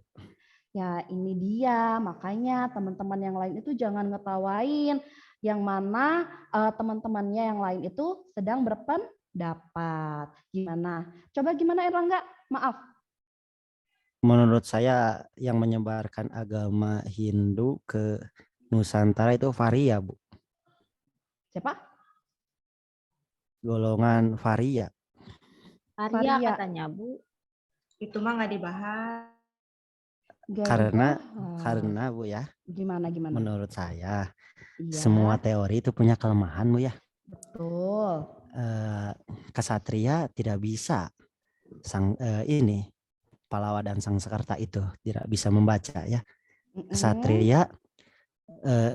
Ya ini dia, makanya teman-teman yang lain itu jangan ngetawain. Yang mana teman-temannya yang lain itu sedang berpendapat. Gimana? Coba gimana Erlangga? Maaf.
Menurut saya yang menyebarkan agama Hindu ke Nusantara itu Varia Bu.
Siapa?
Golongan Varia.
Varia katanya Bu.
Itu mah nggak dibahas.
Karena Bu ya.
Gimana?
Menurut saya semua teori itu punya kelemahan Bu ya.
Betul.
kesatria tidak bisa Palawa dan Sangsakerta itu tidak bisa membaca ya. Kesatria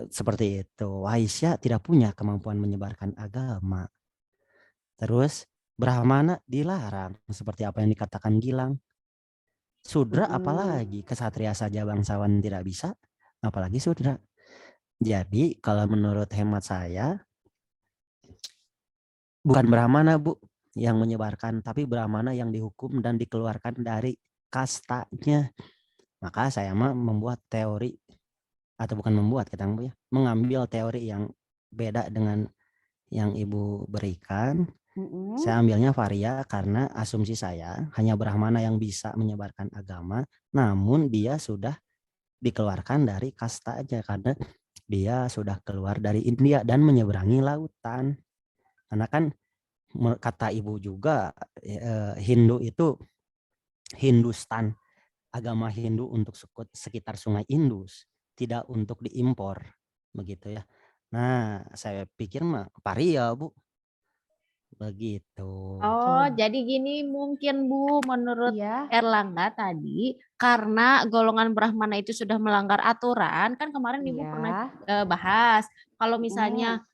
seperti itu. Waisya tidak punya kemampuan menyebarkan agama. Terus Brahmana dilarang seperti apa yang dikatakan Gilang. Sudra apalagi, kesatria saja bangsawan tidak bisa, apalagi sudra. Jadi kalau menurut hemat saya bukan Brahmana Bu yang menyebarkan, tapi Brahmana yang dihukum dan dikeluarkan dari kastanya. Maka saya mah membuat teori, atau bukan membuat kita ya, mengambil teori yang beda dengan yang Ibu berikan. Saya ambilnya varia karena asumsi saya hanya Brahmana yang bisa menyebarkan agama, namun dia sudah dikeluarkan dari kasta aja karena dia sudah keluar dari India dan menyeberangi lautan. Karena kan kata Ibu juga Hindu itu Hindustan, agama Hindu untuk sekitar Sungai Indus, tidak untuk diimpor, begitu ya. Nah, saya pikir mah paria Bu. Begitu.
Oh, jadi gini mungkin Bu, menurut
Iya.
Erlangga tadi, karena golongan Brahmana itu sudah melanggar aturan, kan kemarin Ibu pernah bahas, kalau misalnya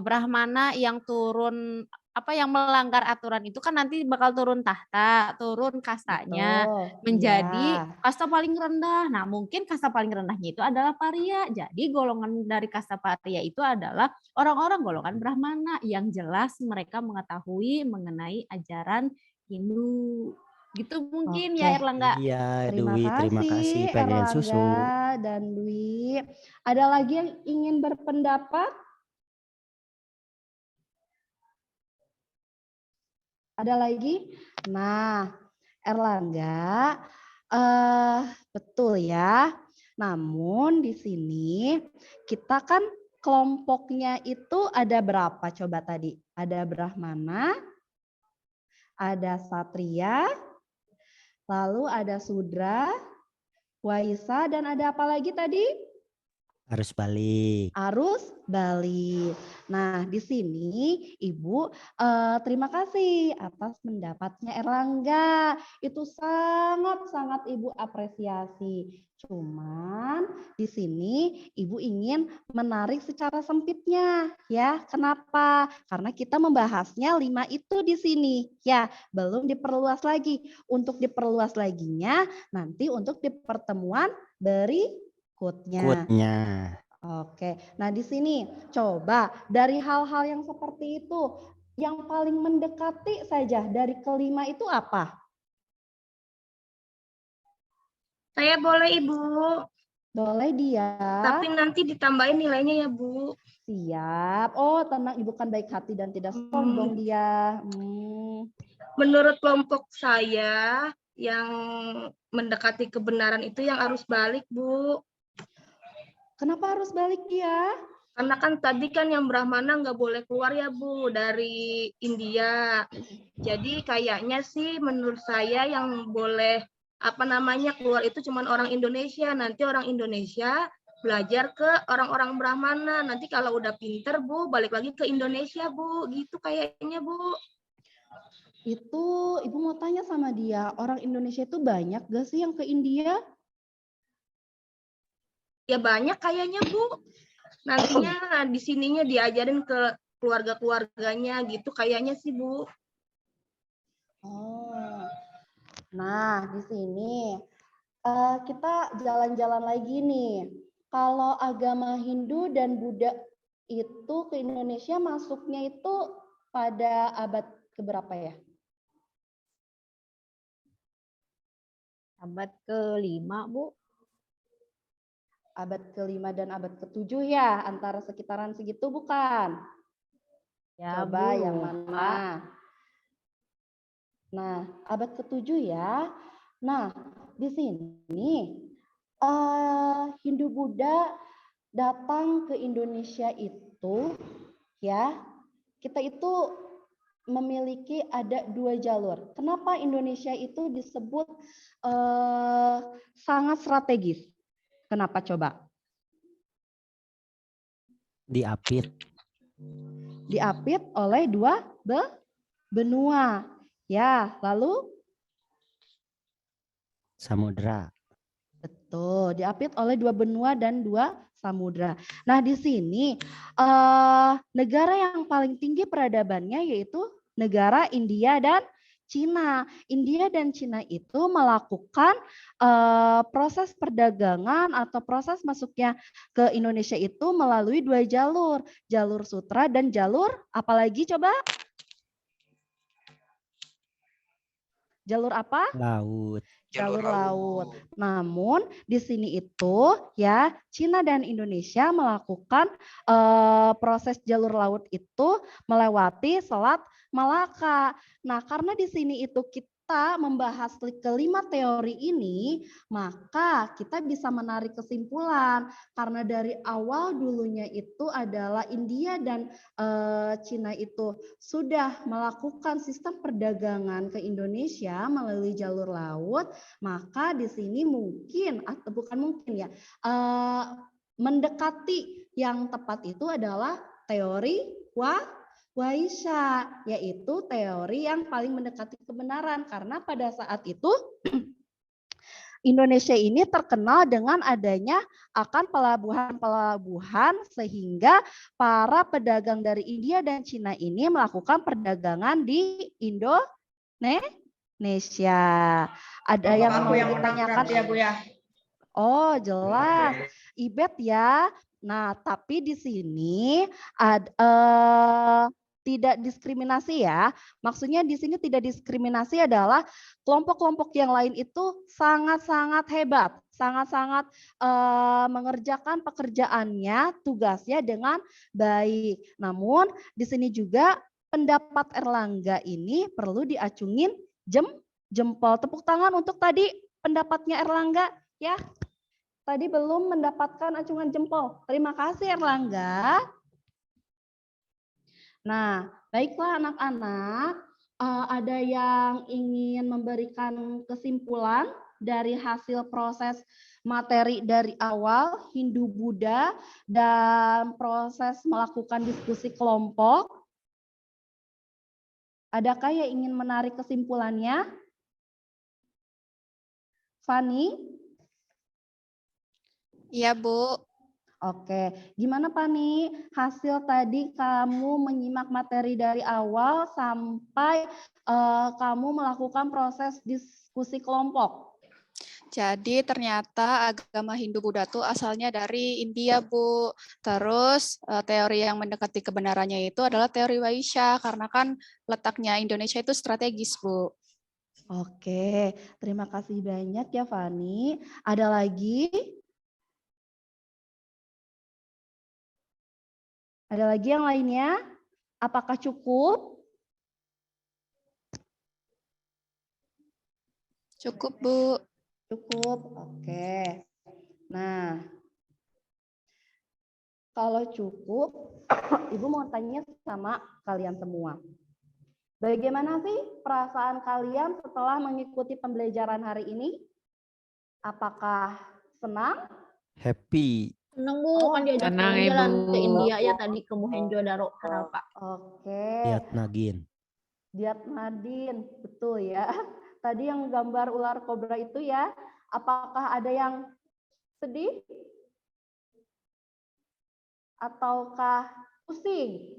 Brahmana yang turun, yang melanggar aturan itu kan nanti bakal turun tahta, turun kastanya, menjadi kasta paling rendah. Nah, mungkin kasta paling rendahnya itu adalah paria. Jadi golongan dari kasta paria itu adalah orang-orang golongan Brahmana yang jelas mereka mengetahui mengenai ajaran Hindu. Gitu mungkin ya Erlangga.
Iya,
Terima
terima kasih pengen susu.
Erlangga dan Dwi. Ada lagi yang ingin berpendapat? Ada lagi? Nah, Erlangga, betul ya. Namun di sini kita kan kelompoknya itu ada berapa coba tadi? Ada Brahmana, ada Satria, lalu ada Sudra, Waisa, dan ada apa lagi tadi?
Harus balik.
Arus balik. Nah, di sini Ibu terima kasih atas pendapatnya Erlangga. Itu sangat-sangat Ibu apresiasi. Cuman di sini Ibu ingin menarik secara sempitnya ya. Kenapa? Karena kita membahasnya 5 itu di sini ya, belum diperluas lagi. Untuk diperluas laginya nanti untuk di pertemuan berikutnya. Oke, nah di sini coba dari hal-hal yang seperti itu, yang paling mendekati saja dari kelima itu apa?
Saya boleh Ibu.
Boleh dia.
Tapi nanti ditambahin nilainya ya Bu.
Siap. Oh tenang, Ibu kan baik hati dan tidak sombong dia.
Menurut kelompok saya yang mendekati kebenaran itu yang arus balik Bu.
Kenapa harus balik dia?
Karena kan tadi kan yang Brahmana nggak boleh keluar ya Bu dari India. Jadi kayaknya sih menurut saya yang boleh keluar itu cuma orang Indonesia. Nanti orang Indonesia belajar ke orang-orang Brahmana. Nanti kalau udah pinter Bu balik lagi ke Indonesia Bu. Gitu kayaknya Bu.
Itu Ibu mau tanya sama dia, orang Indonesia itu banyak gak sih yang ke India?
Ya banyak kayaknya Bu. Nantinya di sininya diajarin ke keluarga-keluarganya gitu kayaknya sih Bu.
Oh. Nah, di sini kita jalan-jalan lagi nih. Kalau agama Hindu dan Buddha itu ke Indonesia masuknya itu pada abad keberapa ya?
Abad ke-5, Bu.
Abad ke-5 dan abad ke-7 ya, antara sekitaran segitu bukan?
Ya,
Coba
Bu.
yang mana? Nah, abad ke-7 ya. Nah, di sini Hindu Buddha datang ke Indonesia itu ya, kita itu memiliki ada 2 jalur. Kenapa Indonesia itu disebut sangat strategis? Kenapa coba?
Diapit.
diapit oleh dua benua. Ya, lalu
Samudra.
betul, diapit oleh dua benua dan dua samudra. Nah, di sini negara yang paling tinggi peradabannya yaitu negara India dan Cina. India dan Cina itu melakukan proses perdagangan atau proses masuknya ke Indonesia itu melalui dua jalur, jalur sutra dan jalur apalagi coba? Jalur apa?
Laut.
Jalur laut. Namun di sini itu ya Cina dan Indonesia melakukan proses jalur laut itu melewati Selat Malaka. Nah, karena di sini itu kita membahas kelima teori ini, maka kita bisa menarik kesimpulan karena dari awal dulunya itu adalah India dan Cina itu sudah melakukan sistem perdagangan ke Indonesia melalui jalur laut, maka di sini mungkin atau bukan mungkin ya mendekati yang tepat itu adalah teori Waisya, yaitu teori yang paling mendekati kebenaran karena pada saat itu Indonesia ini terkenal dengan adanya akan pelabuhan-pelabuhan sehingga para pedagang dari India dan Cina ini melakukan perdagangan di Indonesia. Ada yang mau ditanyakan?
Ya, Bu ya.
Oh, jelas. Ibet ya. Nah, tapi di sini tidak diskriminasi ya. Maksudnya di sini tidak diskriminasi adalah kelompok-kelompok yang lain itu sangat-sangat hebat, sangat-sangat mengerjakan pekerjaannya, tugasnya dengan baik. Namun di sini juga pendapat Erlangga ini perlu diacungin jempol. Tepuk tangan untuk tadi pendapatnya Erlangga ya. Tadi belum mendapatkan acungan jempol. Terima kasih Erlangga. Nah, baiklah anak-anak, ada yang ingin memberikan kesimpulan dari hasil proses materi dari awal Hindu-Buddha dan proses melakukan diskusi kelompok? Adakah yang ingin menarik kesimpulannya? Fani?
Iya, Bu.
Oke, gimana Pani? Hasil tadi kamu menyimak materi dari awal sampai kamu melakukan proses diskusi kelompok.
Jadi ternyata agama Hindu-Buddha itu asalnya dari India, Bu. Terus teori yang mendekati kebenarannya itu adalah teori Waisya, karena kan letaknya Indonesia itu strategis, Bu.
Oke, terima kasih banyak ya Fani. Ada lagi? Ada lagi yang lainnya? Apakah cukup?
Cukup, Bu.
Cukup, oke. Nah, kalau cukup, Ibu mau tanya sama kalian semua. Bagaimana sih perasaan kalian setelah mengikuti pembelajaran hari ini? Apakah senang?
Happy.
Seneng Bu, kan diajak jalan ke India ya tadi ke Mohenjo-daro Harappa.
Oke.
Lihat Nagin.
Diat Nadine, betul ya. Tadi yang gambar ular kobra itu ya, apakah ada yang sedih? Ataukah pusing?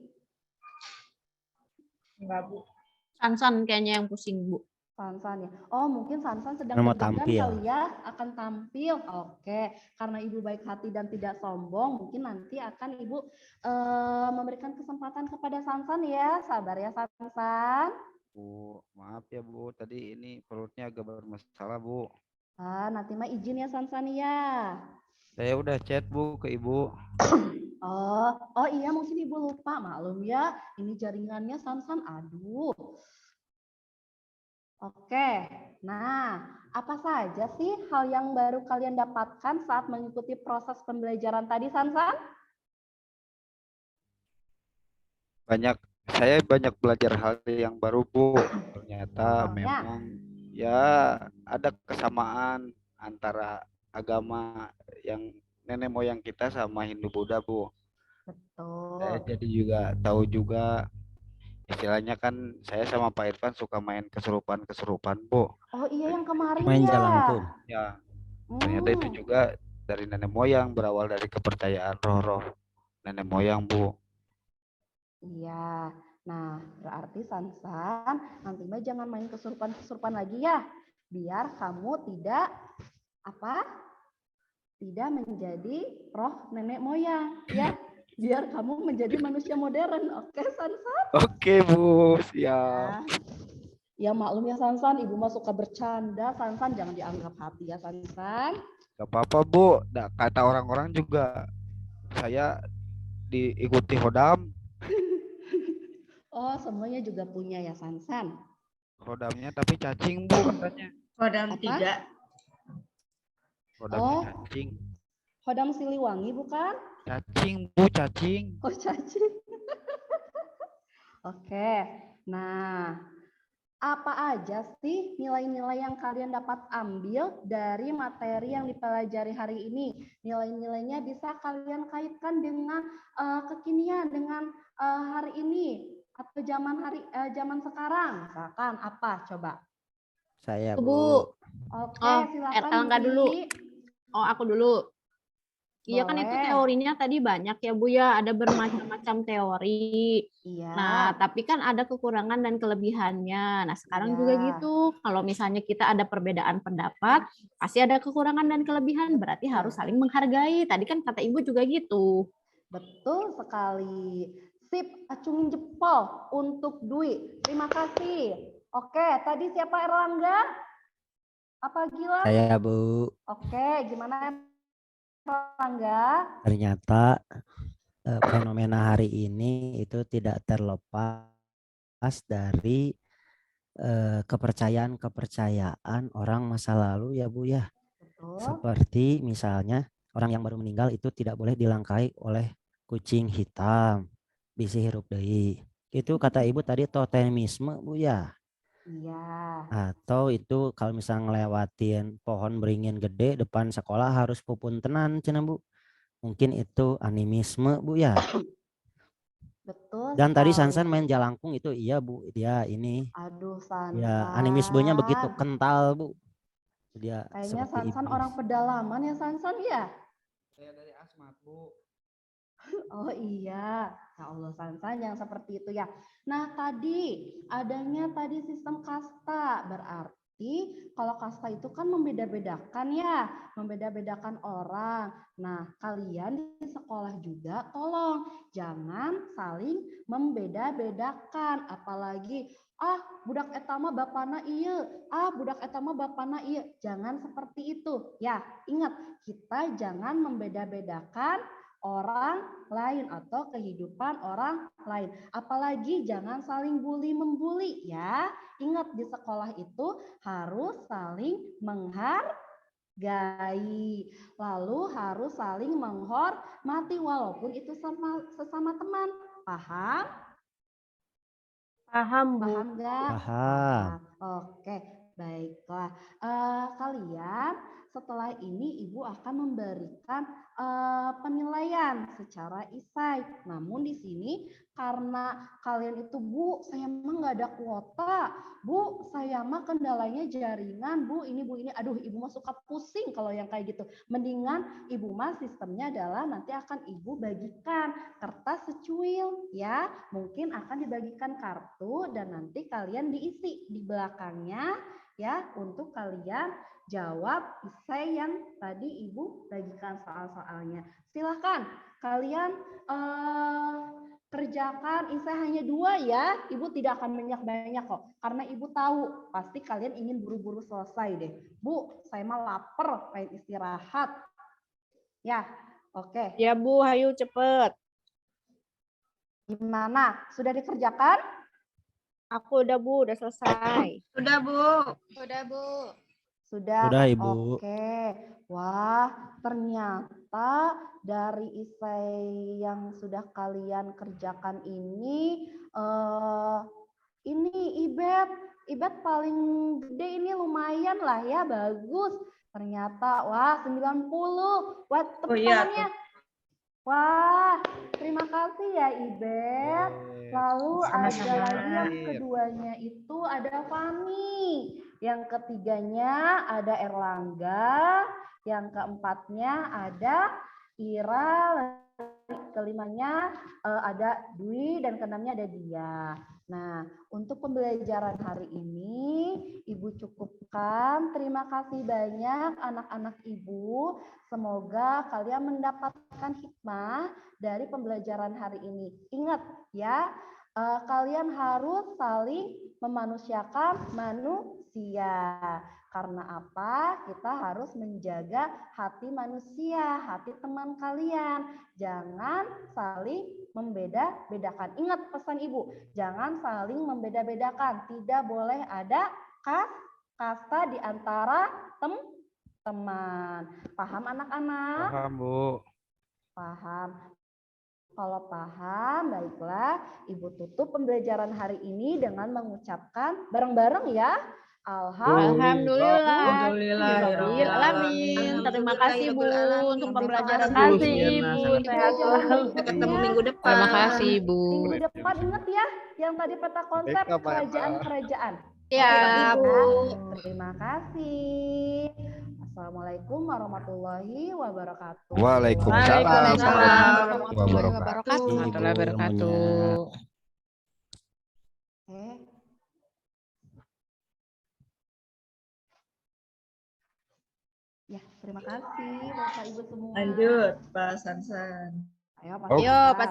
Enggak, Bu.
Sansan kayaknya yang pusing, Bu.
Sansan ya. Oh, mungkin Sansan sedang
Mau
deg-degan
tampil.
kali ya, akan tampil. Oke, karena Ibu baik hati dan tidak sombong, mungkin nanti akan Ibu memberikan kesempatan kepada Sansan ya. Sabar ya Sansan.
Bu, maaf ya Bu, tadi ini perutnya agak bermasalah Bu.
Nanti mah izin ya Sansan ya.
Saya udah chat Bu ke Ibu.
Oh iya mungkin Ibu lupa, maklum ya. Ini jaringannya Sansan, aduh. Oke, nah apa saja sih hal yang baru kalian dapatkan saat mengikuti proses pembelajaran tadi, Sansan?
Saya banyak belajar hal yang baru Bu. Ternyata
Contohnya?
memang ya ada kesamaan antara agama yang nenek moyang kita sama Hindu Buddha Bu.
Betul.
Saya
Betul.
jadi juga tahu juga istilahnya kan saya sama Pak Irfan suka main kesurupan-kesurupan, Bu.
Oh iya yang kemarin
Main
ya.
jalangkung.
Ya, ternyata itu
Hmm.
juga dari nenek moyang, berawal dari kepercayaan roh-roh nenek moyang, Bu.
Iya. Nah, berarti Sansan, nanti mah jangan main kesurupan-kesurupan lagi ya. Biar kamu tidak apa? Tidak menjadi roh nenek moyang, ya. Biar kamu menjadi manusia modern. Oke, Sansan?
Oke, Bu. Siap.
Ya maklum ya Sansan, Ibu mah suka bercanda. Sansan jangan dianggap hati ya Sansan.
Gak apa-apa, Bu. Kata orang-orang juga saya diikuti hodam.
Oh, semuanya juga punya ya Sansan.
Hodamnya tapi cacing, Bu, katanya.
Kodam
Apa?
3.
Hodamnya
Oh,
cacing.
Hodam Siliwangi bukan?
Cacing, Bu, cacing.
Oh, cacing. Oke. Nah, apa aja sih nilai-nilai yang kalian dapat ambil dari materi yang dipelajari hari ini? Nilai-nilainya bisa kalian kaitkan dengan kekinian, dengan hari ini atau zaman sekarang. Misalkan apa? Coba.
Saya,
Bu.
Bu.
Oke,
Oh,
silakan
Elga
Bu
dulu.
Wi.
Oh, aku dulu. Iya kan itu
Boleh.
teorinya tadi banyak ya Bu ya, ada bermacam-macam teori.
Iya.
Nah, tapi kan ada kekurangan dan kelebihannya. Nah, sekarang juga
Iya.
gitu. Kalau misalnya kita ada perbedaan pendapat, pasti ada kekurangan dan kelebihan, berarti harus saling menghargai. Tadi kan kata Ibu juga gitu.
Betul sekali. Sip, acungin jempol untuk Dwi. Terima kasih. Oke, tadi siapa Erlangga? Apa Gilang?
Saya, Bu.
Oke, gimana Erlangga?
Ternyata fenomena hari ini itu tidak terlepas dari kepercayaan orang masa lalu ya Bu ya.
Betul.
Seperti misalnya orang yang baru meninggal itu tidak boleh dilangkahi oleh kucing hitam, bisi hirup deui. Itu kata Ibu tadi totemisme Bu ya.
Iya.
Atau itu kalau misalnya ngelewatin pohon beringin gede depan sekolah harus pupuntenan cenah Bu. Mungkin itu animisme Bu ya.
Betul
Dan tadi
sekali.
Sansan main jalangkung itu iya Bu, dia ini.
Aduh,
Ya animismenya begitu
Sansan.
kental Bu. Dia
Kayaknya
seperti
Sansan
iblis.
orang pedalaman ya Sansan ya?
Saya dari Asmat, Bu.
Oh iya, ya Allah Sansan yang seperti itu ya. Nah tadi adanya tadi sistem kasta, berarti kalau kasta itu kan membeda-bedakan ya, membeda-bedakan orang. Nah kalian di sekolah juga tolong jangan saling membeda-bedakan, apalagi budak etama bapana iya, budak etama bapana iya, jangan seperti itu ya. Ingat kita jangan membeda-bedakan orang lain atau kehidupan orang lain. Apalagi jangan saling bully membuli ya. Ingat di sekolah itu harus saling menghargai. Lalu harus saling menghormati walaupun itu sesama teman. Paham?
Paham, Bu.
Paham nggak?
Paham.
Oke, baiklah. Kalian setelah ini Ibu akan memberikan penilaian secara esai. Namun di sini karena kalian itu Bu, saya mah nggak ada kuota. Bu, saya mah kendalanya jaringan. Bu, ini Bu ini. Aduh, Ibu mah suka pusing kalau yang kayak gitu. Mendingan Ibu mah sistemnya adalah nanti akan Ibu bagikan kertas secuil ya. Mungkin akan dibagikan kartu dan nanti kalian diisi di belakangnya ya untuk kalian jawab esai yang tadi Ibu bagikan soal-soalnya. Silakan kalian kerjakan esai hanya 2 ya. Ibu tidak akan banyak-banyak kok. Karena Ibu tahu pasti kalian ingin buru-buru selesai deh. Bu, saya mah lapar, pengen istirahat. Ya, oke.
Ya Bu, ayo cepet.
Gimana? Sudah dikerjakan?
Aku udah Bu, udah selesai.
Sudah, Bu.
Udah, Bu.
Sudah.
Sudah, Ibu.
Oke. Wah, ternyata dari esai yang sudah kalian kerjakan ini Ibet paling gede ini lumayan lah ya, bagus. Ternyata wah 90. Wah, tepuk
Oh iya
tangannya. Wah, terima kasih ya Ibet. Lalu ada
Sama-sama.
lagi yang keduanya itu ada Fani. Yang ketiganya ada Erlangga. Yang keempatnya ada Ira. Kelimanya ada Dwi dan keenamnya ada Dia. Nah, untuk pembelajaran hari ini Ibu cukupkan. Terima kasih banyak anak-anak Ibu. Semoga kalian mendapatkan hikmah dari pembelajaran hari ini. Ingat ya, kalian harus saling memanusiakan manusia. Karena apa? Kita harus menjaga hati manusia, hati teman kalian. Jangan saling membeda-bedakan. Ingat pesan Ibu, jangan saling membeda-bedakan. Tidak boleh ada kasta di antara teman. Paham anak-anak?
Paham, Bu.
Paham. Kalau paham, baiklah. Ibu tutup pembelajaran hari ini dengan mengucapkan bareng-bareng ya.
Alhamdulillah.
Alhamdulillah.
Alamin. Terima kasih Bu untuk pembelajaran
Terima
kasih,
ini.
Bu.
Sampai
Sehat
pelajaran
selalu.
Ketemu
berikutnya.
minggu depan.
Terima kasih, Bu.
Minggu depan ingat ya, yang tadi peta konsep
Baik, Pak, Pak.
kerajaan-kerajaan.
Ya,
Oke,
Bu.
terima kasih. Assalamualaikum warahmatullahi wabarakatuh.
Waalaikumsalam
Waalaikumsalam
warahmatullahi wabarakatuh.
Warahmatullahi wabarakatuh.
Oke. Ya, terima kasih Bapak Ibu semua.
Lanjut, Pak Sansan.
Ayo, Pak
Oke.
Yo,
Sansan.
Pak